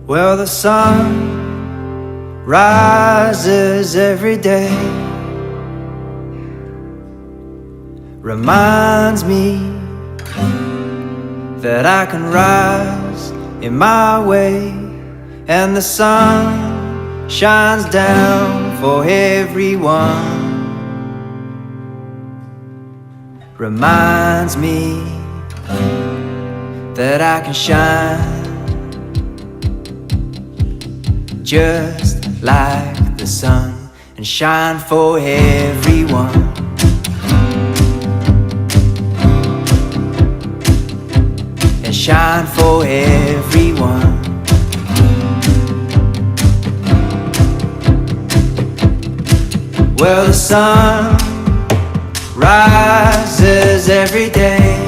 Well, the sun rises every day, reminds me that I can rise in my way, and the sun shines down for everyone. Reminds me that I can shine just like the sun and shine for everyone. And shine for everyone. Well, the sun rises every day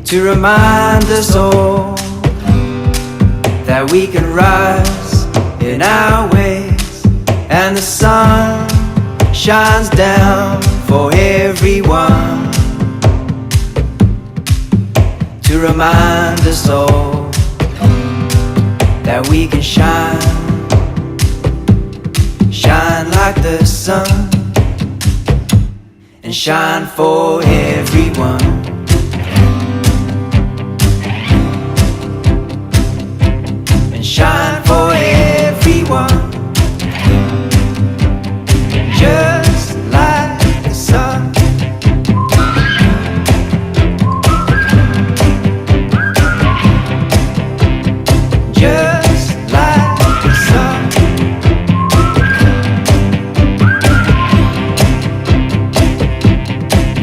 to remind us all that we can rise in our ways, and the sun shines down for everyone to remind us all that we can shine, shine like the sun and shine for everyone. Shine for everyone, just like the sun. Just like the sun.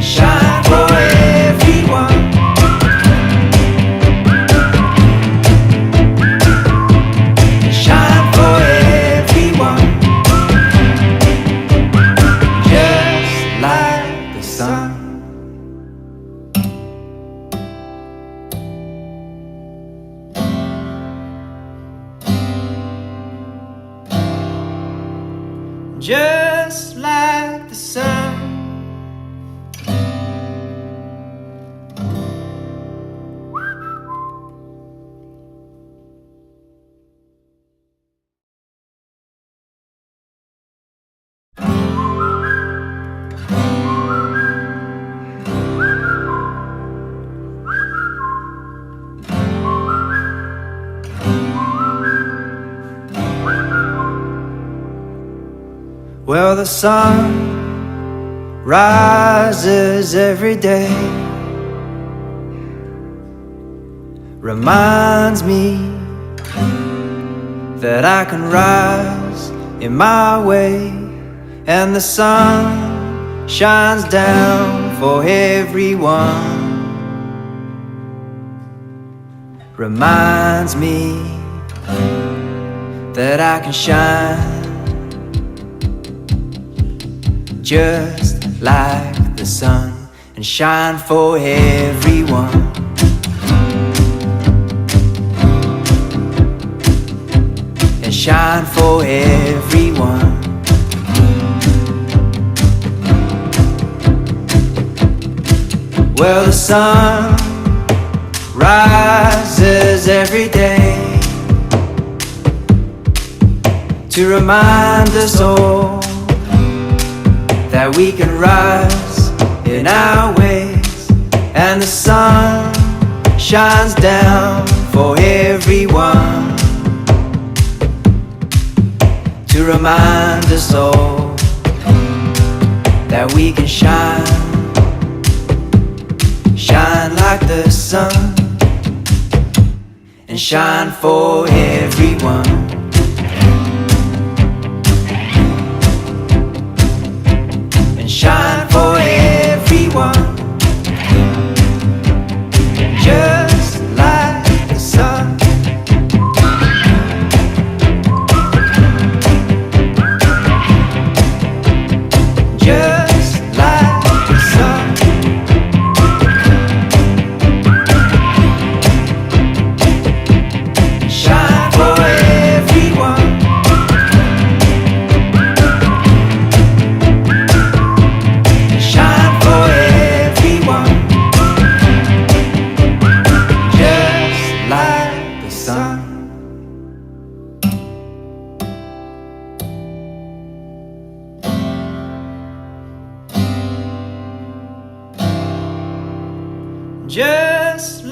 Shine for everyone. Just like the sun. Well, the sun rises every day, reminds me that I can rise in my way, and the sun shines down for everyone. Reminds me that I can shine just like the sun and shine for everyone. And shine for everyone. Well, the sun rises every day to remind us all that we can rise in our ways, and the sun shines down for everyone to remind us all that we can shine, shine like the sun and shine for everyone. Shine for everyone, just like the sun. Just like the sun. Shine for everyone. just